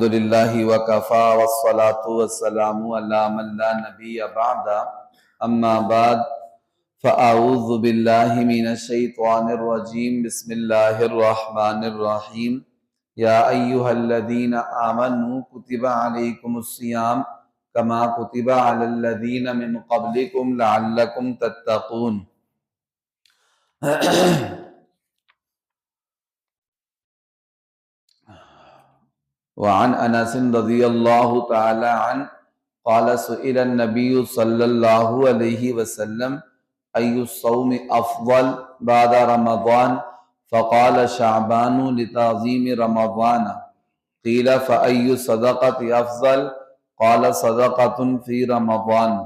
الحمدللہ وکفا والصلاة والسلام علی من لا نبی بعد اما بعد فاعوذ باللہ من الشیطان الرجیم بسم اللہ الرحمن الرحیم یا ایہا الذین آمنوا کتب علیکم الصیام کما کتب علی الذین من قبلکم لعلکم تتقون۔ وعن انس رضی اللہ تعالی عنہ قال سئل النبی صلی اللہ علیہ وسلم ای الصوم افضل بعد رمضان فقال شعبان لتعظیم رمضان قیل فای صدقۃ افضل قال صدقۃ فی رمضان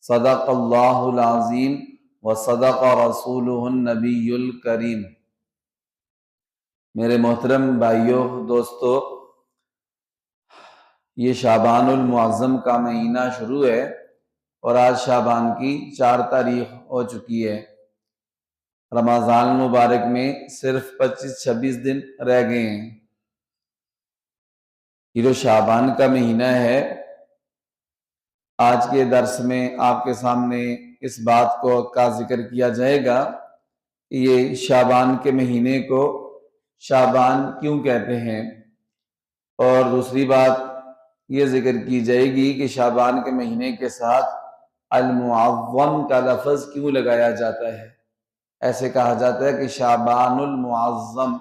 صدق اللہ العظیم وصدق رسولہ النبی الکریم۔ میرے محترم بھائیوں دوستو، یہ شعبان المعظم کا مہینہ شروع ہے اور آج شعبان کی 4 تاریخ ہو چکی ہے۔ رمضان المبارک میں صرف 25-26 دن رہ گئے ہیں۔ یہ جو شعبان کا مہینہ ہے، آج کے درس میں آپ کے سامنے اس بات کا ذکر کیا جائے گا کہ یہ شعبان کے مہینے کو شعبان کیوں کہتے ہیں، اور دوسری بات یہ ذکر کی جائے گی کہ شعبان کے مہینے کے ساتھ المعظم کا لفظ کیوں لگایا جاتا ہے۔ ایسے کہا جاتا ہے کہ شعبان المعظم،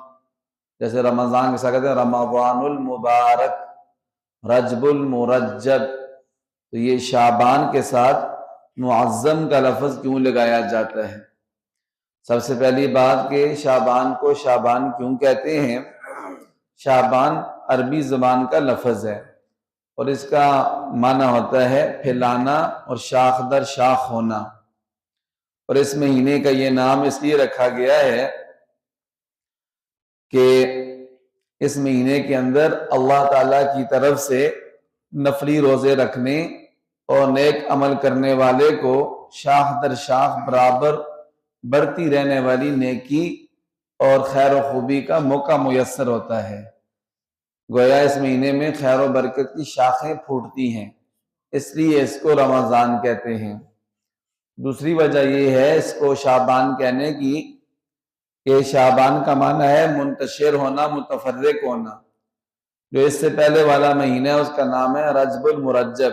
جیسے رمضان کے ساتھ کہتے ہیں رمضان المبارک، رجب المرجب، تو یہ شعبان کے ساتھ معظم کا لفظ کیوں لگایا جاتا ہے۔ سب سے پہلی بات کہ شعبان کو شعبان کیوں کہتے ہیں۔ شعبان عربی زبان کا لفظ ہے اور اس کا معنی ہوتا ہے پھیلانا اور شاخ در شاخ ہونا، اور اس مہینے کا یہ نام اس لیے رکھا گیا ہے کہ اس مہینے کے اندر اللہ تعالیٰ کی طرف سے نفلی روزے رکھنے اور نیک عمل کرنے والے کو شاخ در شاخ برابر بڑھتی رہنے والی نیکی اور خیر و خوبی کا موقع میسر ہوتا ہے۔ گویا اس مہینے میں خیر و برکت کی شاخیں پھوٹتی ہیں، اس لیے اس کو رمضان کہتے ہیں۔ دوسری وجہ یہ ہے اس کو شعبان کہنے کی کہ شعبان کا معنی ہے منتشر ہونا، متفرق ہونا۔ جو اس سے پہلے والا مہینہ ہے اس کا نام ہے رجب المرجب۔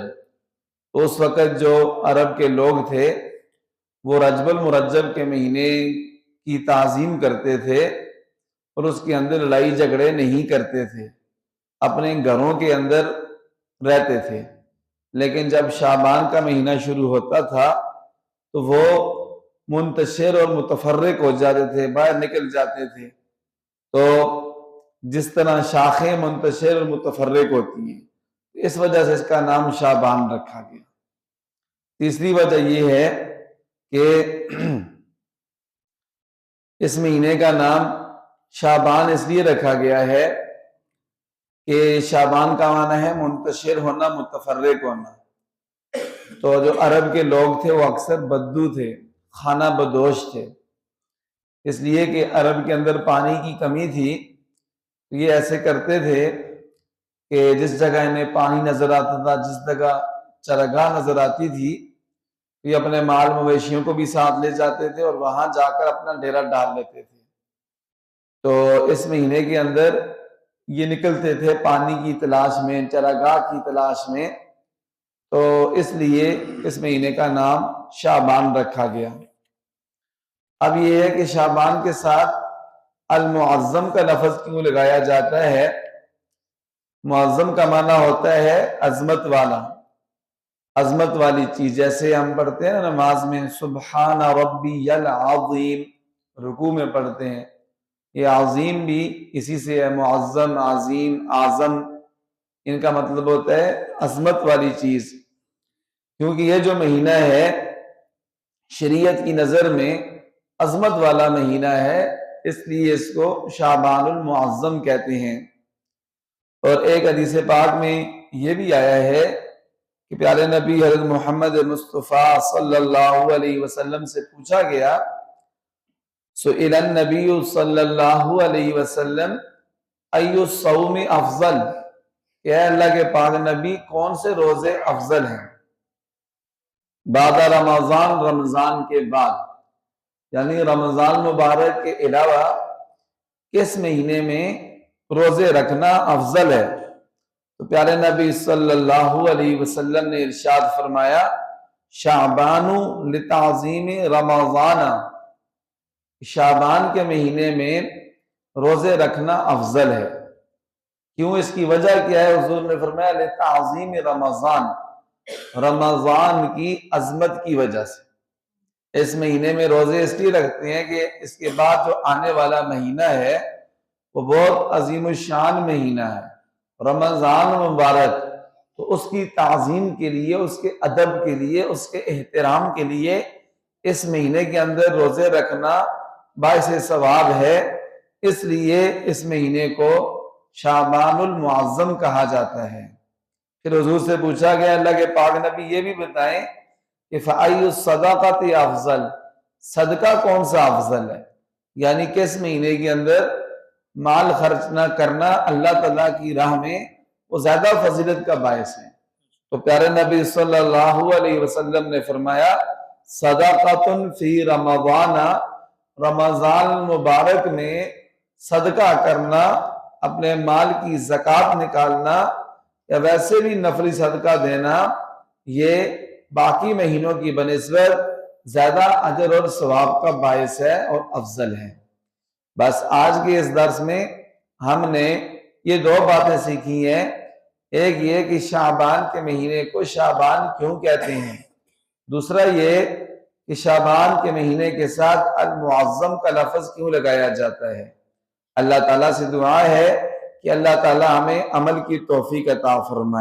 تو اس وقت جو عرب کے لوگ تھے وہ رجب المرجب کے مہینے کی تعظیم کرتے تھے اور اس کے اندر لڑائی جھگڑے نہیں کرتے تھے، اپنے گھروں کے اندر رہتے تھے۔ لیکن جب شعبان کا مہینہ شروع ہوتا تھا تو وہ منتشر اور متفرق ہو جاتے تھے، باہر نکل جاتے تھے۔ تو جس طرح شاخیں منتشر اور متفرق ہوتی ہیں، اس وجہ سے اس کا نام شعبان رکھا گیا۔ تیسری وجہ یہ ہے کہ اس مہینے کا نام شعبان اس لیے رکھا گیا ہے کہ شعبان کا معنی ہے منتشر ہونا، متفرق ہونا۔ تو جو عرب کے لوگ تھے وہ اکثر بدو تھے، خانہ بدوش تھے، اس لیے کہ عرب کے اندر پانی کی کمی تھی۔ یہ ایسے کرتے تھے کہ جس جگہ انہیں پانی نظر آتا تھا، جس جگہ چرگاہ نظر آتی تھی، یہ اپنے مال مویشیوں کو بھی ساتھ لے جاتے تھے اور وہاں جا کر اپنا ڈیرا ڈال لیتے تھے۔ تو اس مہینے کے اندر یہ نکلتے تھے پانی کی تلاش میں، چراگاہ کی تلاش میں، تو اس لیے اس مہینے کا نام شعبان رکھا گیا۔ اب یہ ہے کہ شعبان کے ساتھ المعظم کا لفظ کیوں لگایا جاتا ہے۔ معظم کا معنی ہوتا ہے عظمت والا، عظمت والی چیز۔ جیسے ہم پڑھتے ہیں نا نماز میں سبحان ربی العظیم، رکوع میں پڑھتے ہیں، یہ عظیم بھی اسی سے ہے، معظم، عظیم، اعظم، ان کا مطلب ہوتا ہے عظمت والی چیز۔ کیونکہ یہ جو مہینہ ہے شریعت کی نظر میں عظمت والا مہینہ ہے، اس لیے اس کو شعبان المعظم کہتے ہیں۔ اور ایک حدیث پاک میں یہ بھی آیا ہے کہ پیارے نبی حضرت محمد مصطفیٰ صلی اللہ علیہ وسلم سے پوچھا گیا، سئل النبی صلی اللہ علیہ وسلم ای الصوم افضل، کہ اے اللہ کے پاک نبی کون سے روزے افضل ہیں بعد رمضان، رمضان کے بعد، یعنی رمضان مبارک کے علاوہ کس مہینے میں روزے رکھنا افضل ہے؟ تو پیارے نبی صلی اللہ علیہ وسلم نے ارشاد فرمایا شعبان لتعظیم رمضان، شعبان کے مہینے میں روزے رکھنا افضل ہے۔ کیوں؟ اس کی وجہ کیا ہے؟ حضور نے فرمایا لتعظیم رمضان، رمضان کی عظمت کی وجہ سے اس مہینے میں روزے اس لیے رکھتے ہیں کہ اس کے بعد جو آنے والا مہینہ ہے وہ بہت عظیم الشان مہینہ ہے، رمضان مبارک، تو اس کی تعظیم کے لیے، اس کے ادب کے لیے، اس کے احترام کے لیے اس مہینے کے اندر روزے رکھنا باعث ثواب ہے، اس لیے اس مہینے کو شعبان المعظم کہا جاتا ہے۔ پھر حضور سے پوچھا گیا اللہ کے پاک نبی یہ بھی بتائیں کہ فَأَيُّ الصَّدَقَةِ افضل، صدقہ کون سا افضل ہے، یعنی کس مہینے کے اندر مال خرچ نہ کرنا اللہ تعالیٰ کی راہ میں وہ زیادہ فضیلت کا باعث ہے؟ تو پیارے نبی صلی اللہ علیہ وسلم نے فرمایا صدقۃ فی رمضان، رمضان مبارک میں صدقہ کرنا، اپنے مال کی زکوٰۃ نکالنا یا ویسے بھی نفلی صدقہ دینا، یہ باقی مہینوں کی بنسبت زیادہ اجر اور ثواب کا باعث ہے اور افضل ہے۔ بس آج کے اس درس میں ہم نے یہ دو باتیں سیکھی ہیں، ایک یہ کہ شعبان کے مہینے کو شعبان کیوں کہتے ہیں، دوسرا یہ کہ شعبان کے مہینے کے ساتھ المعظم کا لفظ کیوں لگایا جاتا ہے۔ اللہ تعالیٰ سے دعا ہے کہ اللہ تعالیٰ ہمیں عمل کی توفیق عطا فرمائے۔